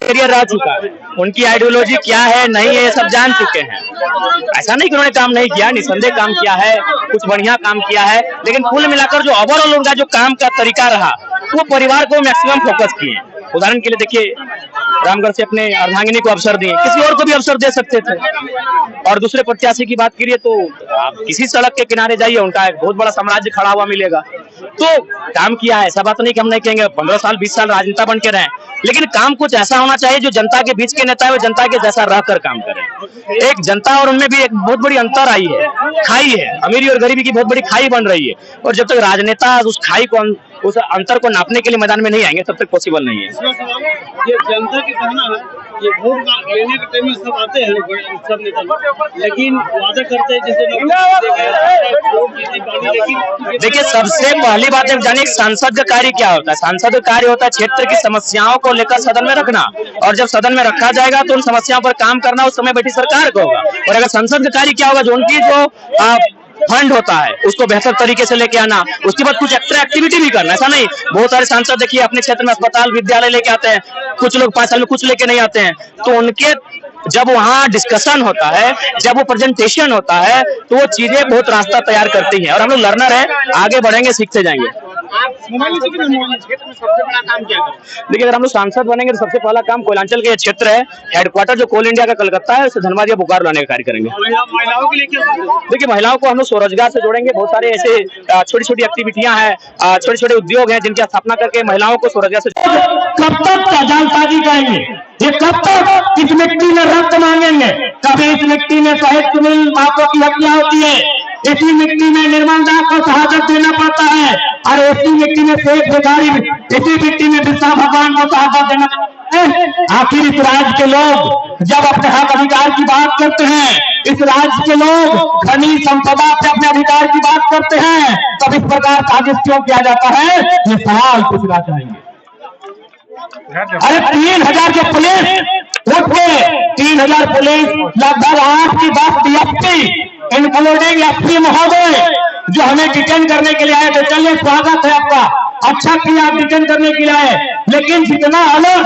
Career रह चुका है, उनकी आइडियोलॉजी क्या है नहीं है ये सब जान चुके हैं। ऐसा नहीं कि उन्होंने काम नहीं किया, निसंदेह काम किया है, कुछ बढ़िया काम किया है, लेकिन कुल मिलाकर जो ओवरऑल उनका जो काम का तरीका रहा वो परिवार को मैक्सिमम फोकस किए। उदाहरण के लिए देखिए, रामगढ़ से अपने अर्धांगिनी को अवसर दिए, किसी और को भी अवसर दे सकते थे। और दूसरे प्रत्याशी की बात करिए तो आप किसी सड़क के किनारे जाइए, उनका एक बहुत बड़ा साम्राज्य खड़ा हुआ मिलेगा। तो काम किया है, ऐसा बात नहीं कि हम नहीं कहेंगे 15 साल 20 साल राजनेता बन के रहे, लेकिन काम कुछ ऐसा होना चाहिए जो जनता के बीच के नेता है वो जनता के जैसा रहकर काम करें। एक जनता और उनमें भी एक बहुत बड़ी अंतर आई है, खाई है, अमीरी और गरीबी की बहुत बड़ी खाई बन रही है। और जब तक राजनेता उस खाई को, उस अंतर को नापने के लिए मैदान में नहीं आएंगे तब तक पॉसिबल नहीं है। ये जनता की कहना है, ये वोट लेने के टाइम में सब आते हैं सब नेता, लेकिन वादा करते हैं जैसे देखिए, सबसे पहली बात है जानिए सांसद का कार्य क्या होता है। सांसद का कार्य होता है क्षेत्र की समस्याओं को लेकर सदन में रखना, और जब सदन में रखा जाएगा तो उन समस्याओं पर काम करना उस समय बैठी सरकार को होगा। और अगर संसद का कार्य क्या होगा, जो उनकी जो फंड होता है उसको बेहतर तरीके से लेके आना, उसके बाद कुछ एक्स्ट्रा एक्टिविटी भी करना। ऐसा नहीं, बहुत सारे सांसद देखिए अपने क्षेत्र में अस्पताल विद्यालय लेके आते हैं, कुछ लोग 5 साल में कुछ लेके नहीं आते हैं। तो उनके जब वहाँ डिस्कशन होता है, जब वो प्रेजेंटेशन होता है, तो वो चीजें बहुत रास्ता तैयार करती हैं। और हम लोग लर्नर है, आगे बढ़ेंगे, सीखते जाएंगे। क्षेत्र में सबसे बड़ा काम क्या करें? देखिए, अगर हम लोग सांसद बनेंगे तो सबसे पहला काम कोयलांचल के क्षेत्र है, हेडक्वार्टर जो कोल इंडिया का कलकत्ता है, उसे धनबाद या बोकारो लाने का कार्य करेंगे। महिलाओं के लिए क्या? देखिए, महिलाओं को हम लोग स्वरोजगार से जोड़ेंगे। बहुत सारे ऐसे छोटी छोटी एक्टिविटियां हैं, छोटे छोटे उद्योग हैं जिनकी स्थापना करके महिलाओं को स्वरोजगार से। कब तक जालसाजी करेंगे? ये कब तक इस मिट्टी में रक्त मांगेंगे? कभी इस मिट्टी में शहीद सुनील मातो की हत्या होती है, इसी मिट्टी में निर्मल दास को शहादत देना पड़ता है, और इसी मिट्टी में शेख भिखारी, इसी मिट्टी में बिरसा भगवान को शहादत देना पड़ता है। आखिर इस राज्य के लोग जब अपने हक अधिकार की बात करते हैं, इस राज्य के लोग खनिज संपदा से अपने अधिकार की बात करते हैं, तब इस प्रकार साजिश क्यों किया जाता है, ये सवाल पूछना चाहिए। अरे 3000 के पुलिस उठ के 3000 पुलिस, लगभग 8 की 10 डीएसपी इंक्लूडिंग एसपी महोदय जो हमें डिटेन करने के लिए आए थे। चलिए, स्वागत है आपका, अच्छा किया आप डिटेन करने के लिए आए, लेकिन जितना अलर्ट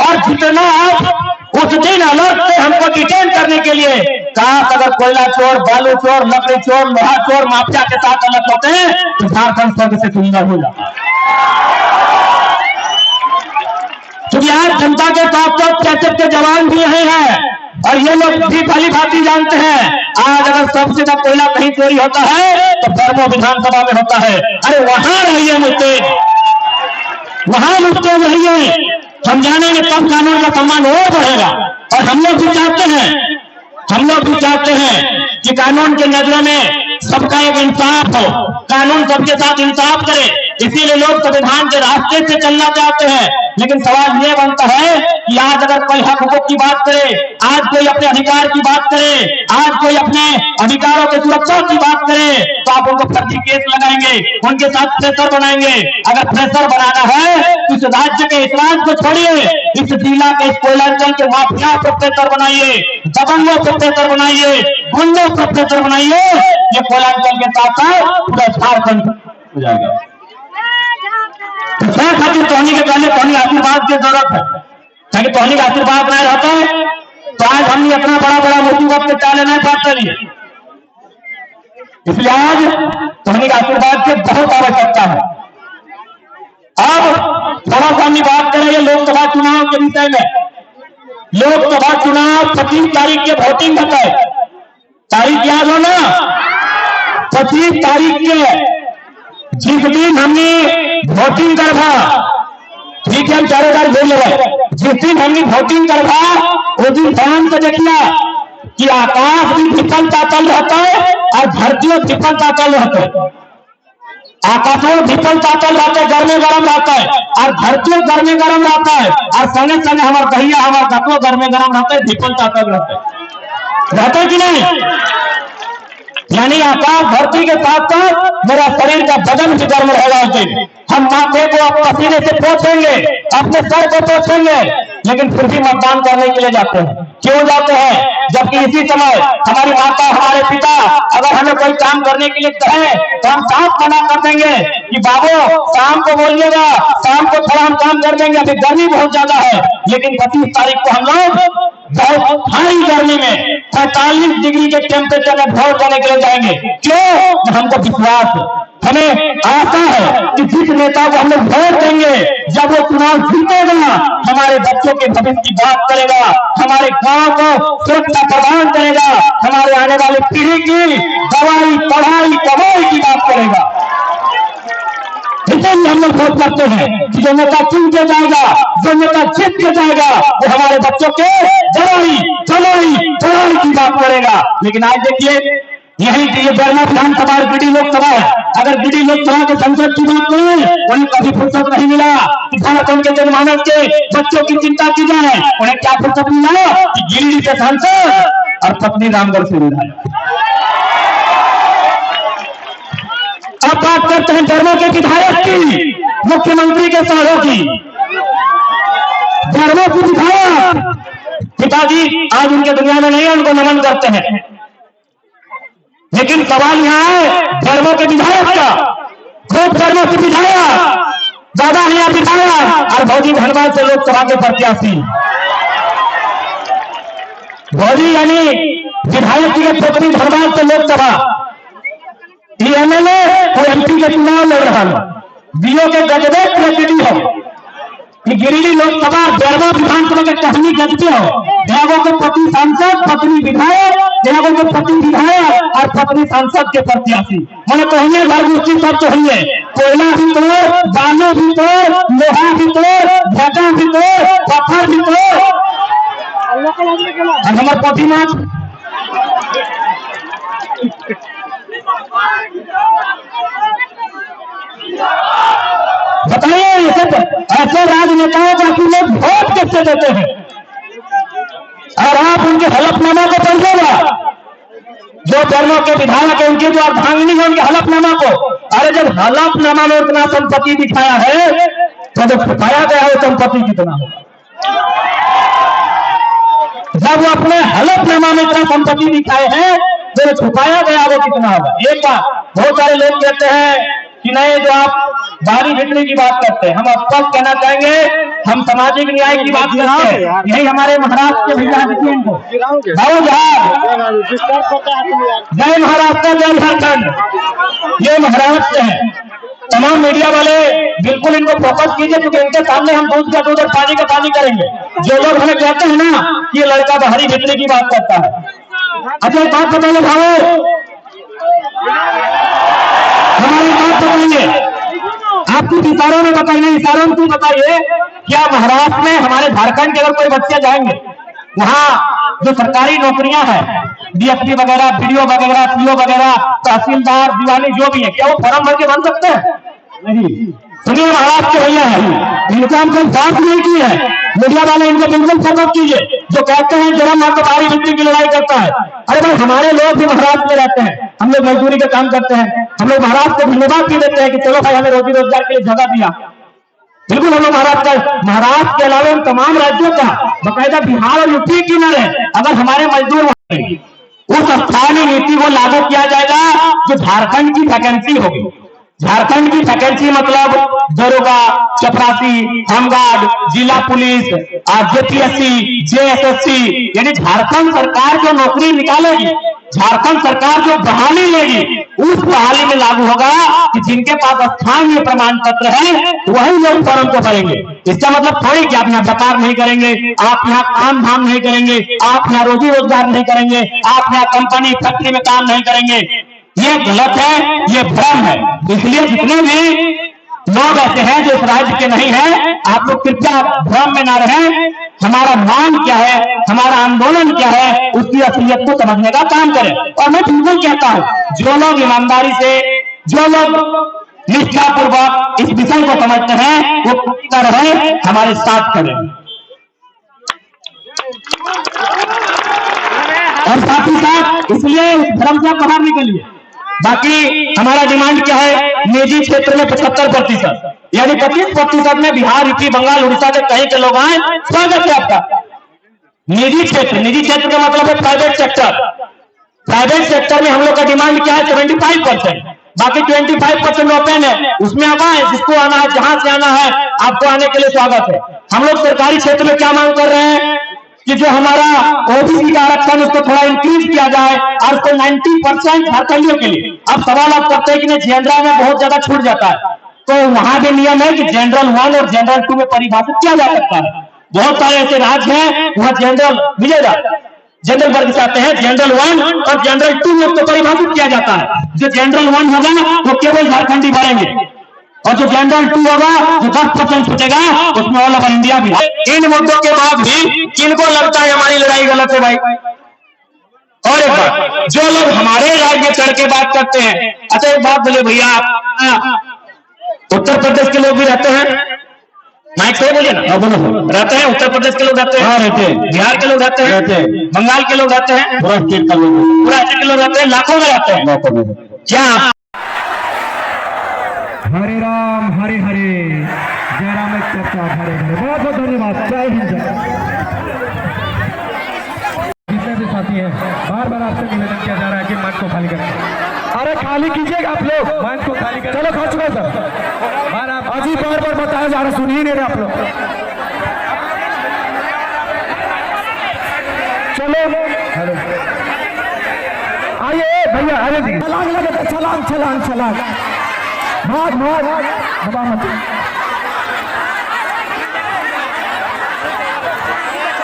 और जितना आप उस दिन अलर्ट थे हमको डिटेन करने के लिए, कहा अगर कोयला चोर, बालू चोर, लकड़ी चोर, लोहा चोर माफिया के साथ अलर्ट होते हैं तो झारखंड स्वर्ग से सुंदर हो जाता। क्योंकि आज जनता के साथ साथ कैसे के जवान भी यही हैं, और ये लोग भी भली भांति जानते हैं आज अगर सबसे ज्यादा कोयला कहीं चोरी होता है तो धर्मो विधानसभा में होता है। अरे वहां रहिए मुझसे, वहां मुझसे रहिए, हम जानेंगे तब कानून का सम्मान और बढ़ेगा। और हम लोग भी चाहते हैं कि कानून के नजरों में सबका एक इंसाफ हो, कानून सबके साथ इंसाफ करे, इसीलिए लोग संविधान के रास्ते से चलना चाहते हैं। लेकिन सवाल ये बनता है कि आज अगर कोई हक हुकूक की बात करे, आज कोई अपने अधिकार की बात करे, आज कोई अपने अधिकारों की सुरक्षा की बात करे, तो आप उनको फर्जी केस लगाएंगे, उनके साथ प्रेशर बनाएंगे। अगर प्रेशर बनाना है तो इस राज्य के इस राज्य को छोड़िए, इस जिला के, इस कोयलांचल के माफिया को प्रेशर बनाइए, दबंगों को प्रेशर बनाइए, गुंडों को प्रेशर बनाइए। ये कोयलांचल के साथ पूरा झारखंड हो जाएगा। खातिर टोनी के पहले टोनी आशीर्वाद की जरूरत है, ताकि टोनी का आशीर्वाद नहीं रहता है तो आज हमने अपना बड़ा बड़ा मुसीबत के चाले नहीं पाते लिए। इसलिए आज टोनी का आशीर्वाद की बहुत आवश्यकता है। अब थोड़ा सा हम बात करेंगे लोकसभा चुनाव के विषय में। लोकसभा चुनाव 25 तारीख के वोटिंग होता है, तारीख याद हो ना, 25 तारीख के जिस दिन हमने वोटिंग करवा, ठीक है हम चारों बार बोल रहे, जिस दिन हमने वोटिंग करवा उस दिन ध्यान से देखिए कि आकाश भी विफलता चल रहता है और धरतियों विफलता चल रहता है। आकाशों विफलता चल रहता है, गर्मी गर्म रहता है, और धरतियों गर्मी गर्म रहता है, और संगे संगे हमारे दहिया हमारे धतों गर्मी गर्म रहता है, विफलता चल रहता है कि नहीं? यानी आकाश धरती के साथ साथ मेरा शरीर का बदन भी गर्म रहेगा उस दिन। हम माथे को पसीने से पोंछेंगे, अपने सर को पोंछेंगे, लेकिन फिर भी मतदान करने के लिए जाते हैं। क्यों जाते हैं? जबकि इसी समय हमारी माता, हमारे पिता अगर हमें कोई काम करने के लिए कहे तो हम साफ मना कर देंगे कि बाबू शाम को बोलिएगा, शाम को थोड़ा हम काम कर देंगे, अभी गर्मी बहुत ज्यादा है। लेकिन 25 तारीख को हम लोग बहुत भारी गर्मी में 45 डिग्री के टेम्परेचर में वोट देने के लिए जाएंगे। क्यों? हमको विश्वास, हमें आशा है कि जिस नेता को हम लोग वोट देंगे, जब वो चुनाव जीतेगा, हमारे बच्चों के भविष्य की बात करेगा, हमारे गांव को सुरक्षा प्रदान करेगा, हमारे आने वाली पीढ़ी की दवाई, पढ़ाई, कमाई की बात करेगा। इसलिए हम लोग वोट करते हैं कि जो नेता चुन के जाएगा, जो नेता जीत के जाएगा, वो हमारे बच्चों के दवाई, कमाई, पढ़ाई की बात करेगा। लेकिन आज देखिए, यही ये बेरमो विधानसभा और गिरिडीह लोकसभा है। अगर गिरिडीह लोकसभा के संसद की बात करें, उन्हें कभी फुर्सत नहीं मिला किसानों के जनमानस के बच्चों की चिंता की जाए। उन्हें क्या फुर्सत मिला कि गिरिडीह से सांसद और पत्नी रामगढ़ से विधायक। अब बात करते हैं बेरमो के विधायक की, मुख्यमंत्री के सालों की। बेरमो की विधायक पिताजी आज उनके दुनिया में नहीं है, उनको नमन करते हैं। लेकिन सवाल यहां है बेरमो के विधायक का, खुद बेरमो के विधायक, दादा है विधायक और भौजी धनबाद से लोकसभा के प्रत्याशी। भौजी यानी विधायक की पुत्री धनबाद से लोकसभा, एमएलए और एमपी के चुनाव लड़ रहा है। बीओ के गजबे ट्रेजेडी हो कि गिरिडीह लोकसभा बेरमो विधानसभा के कहानी गजबे हो। बेरमो के पति सांसद, पत्नी विधायक, बेरमो के पति विधायक और पत्नी सांसद के प्रत्याशी। मैंने कहिए घर गोष्ठी सब चाहिए, कोयला भी तोड़, बालू भी तोड़, लोहा भी तोड़, भटा भी तोड़, पत्थर भी तोड़, और हमारे पति नाथ बताइए ऐसे राजनेताओं को आप लोग वोट कैसे देते हैं? और आप उनके हलफनामा को पढ़िएगा, जो बेरमो के विधायक है उनके जो अर्धांगिनी है उनके हलफनामा को। अरे जब हलफनामा में उतना संपत्ति दिखाया है तो जब छुपाया गया है संपत्ति कितना होगा? जब वो अपने हलफनामा में इतना संपत्ति दिखाए हैं तो छुपाया गया वो कितना होगा? एक बात बहुत सारे लोग कहते हैं कि नहीं, जो आप भारी बिक्री की बात करते हैं, हम स्पष्ट कहना चाहेंगे, हम सामाजिक न्याय की बात करते हैं। यही हमारे महाराष्ट्र के भैया देखिए इनको, जय महाराष्ट्र, जय झारखंड, ये महाराष्ट्र है। तमाम मीडिया वाले बिल्कुल इनको फोकस कीजिए, क्योंकि इनके सामने हम दूध का दूध और पानी का पानी करेंगे। जो लोग हमें कहते हैं ना कि ये लड़का बाहरी बिक्री की बात करता है, अच्छा एक बात बताइए भाव, हमारी बात बताइए, आपकी इशारों में बताइए, इशारों में बताइए, क्या महाराष्ट्र में हमारे झारखंड के अगर कोई बच्चे जाएंगे, वहाँ जो सरकारी नौकरियां हैं, डीएसपी वगैरह, बीडीओ वगैरह, सीओ वगैरह, तहसीलदार, दीवानी जो भी है, क्या वो फॉर्म भर के बन सकते हैं? नहीं। सुनिए महाराष्ट्र के भैया है, इनका हम कोई बात नहीं की है, मीडिया वाले इनको बिल्कुल सपोर्ट कीजिए। जो कहते हैं जरा माँ तो बाहरी बिक्री की लड़ाई करता है, अरे भाई हमारे लोग भी महाराष्ट्र में रहते हैं, हम लोग मजदूरी का काम करते हैं, हम लोग महाराष्ट्र को धन्यवाद भी देते हैं कि चलो भाई हमें रोजी रोजगार के लिए जगह दिया। बिल्कुल हम लोग महाराष्ट्र के अलावा इन तमाम राज्यों का, बकायदा बिहार और यूपी की न रहे, अगर हमारे मजदूर उस स्थानीय नीति को लागू किया जाएगा जो झारखंड की वैकेंसी होगी। झारखंड की वैकेंसी मतलब दरोगा, चपरासी, होमगार्ड, जिला पुलिस, जेपीएससी, जेएसएससी, यानी झारखंड सरकार जो नौकरी निकालेगी, झारखंड सरकार जो बहाली लेगी, उस बहाली में लागू होगा कि जिनके पास स्थानीय प्रमाण पत्र है वही लोग फॉर्म को भरेंगे। इसका मतलब थोड़ी कि आप यहाँ व्यापार नहीं करेंगे, आप यहाँ काम धाम नहीं करेंगे, आप यहाँ रोजी रोजगार नहीं करेंगे, आप यहाँ कंपनी फैक्ट्री में काम नहीं करेंगे। ये गलत है, ये भ्रम है। इसलिए जितने भी लोग ऐसे हैं जो इस राज्य के नहीं है, आप लोग कृपया भ्रम में ना रहें। हमारा मांग क्या है, हमारा आंदोलन क्या है, उसकी असलियत को समझने का काम करें। और मैं बिल्कुल कहता हूं, जो लोग ईमानदारी से, जो लोग निष्ठापूर्वक इस विषय को समझते हैं, वो कर रहे हमारे साथ करें। और साथ ही साथ इसलिए भ्रम से बाहर निकलिए। बाकी हमारा डिमांड क्या है, निजी क्षेत्र में 75%, यानी 25% में बिहार, यूपी, बंगाल, उड़ीसा के कहीं के लोग आए, स्वागत है आपका। निजी क्षेत्र का मतलब है प्राइवेट सेक्टर। प्राइवेट सेक्टर में हम लोग का डिमांड क्या है? 75%, बाकी 25% ओपन है, उसमें आप आए, जिसको आना है, जहां से आना है, आपको आने के लिए स्वागत है। हम लोग सरकारी क्षेत्र में क्या मांग कर रहे हैं कि जो हमारा ओबीसी का आरक्षण उसको थोड़ा इंक्रीज किया जाए और उसको 90% झारखंडियों के लिए। अब सवाल आप करते हैं कि नहीं जनरल में बहुत ज्यादा छूट जाता है, तो वहां भी नियम है कि जनरल 1 और जनरल 2 में परिभाषित किया जा सकता है। बहुत सारे ऐसे राज्य हैं वहां जनरल मिलेगा, जनरल वर्ग से आते हैं, जनरल 1 और जनरल 2 में उसको परिभाषित किया जाता है। जो जनरल 1 होगा वो केवल झारखंडी बढ़ेंगे, और जो जनरल 2 होगा जो 10% छूटेगा उसमें ऑल ओवर इंडिया भी है। इन मुद्दों के बाद भी किनको लगता है हमारी लड़ाई गलत है भाई? और एक बात, जो लोग हमारे राज्य में चढ़ के बात करते हैं, अच्छा एक बात बोले भैया, उत्तर प्रदेश के लोग भी रहते हैं, माइक से बोलिए ना, रहते हैं, उत्तर प्रदेश के लोग रहते हैं, रहते हैं, बिहार के लोग रहते हैं, बंगाल के लोग रहते हैं, पूरा स्टेट के लोग रहते हैं, लाखों में रहते हैं। क्या हरे राम हरे हरे, जय राम चर्चा हरे हरे। बहुत बहुत धन्यवाद, जय हिंद। जितने भी साथी हैं, बार बार आपसे निवेदन किया जा रहा है कि मंच को खाली करें। अरे खाली कीजिएगा आप लोग, मंच को खाली करें। चलो खा चुका सर, अजी बार बार बताया जा रहा, सुनिए नहीं रहे आप लोग। चलो आइए भैया, अरे छलांग लगे, छलांग छलांग छलांग, भाग भाग,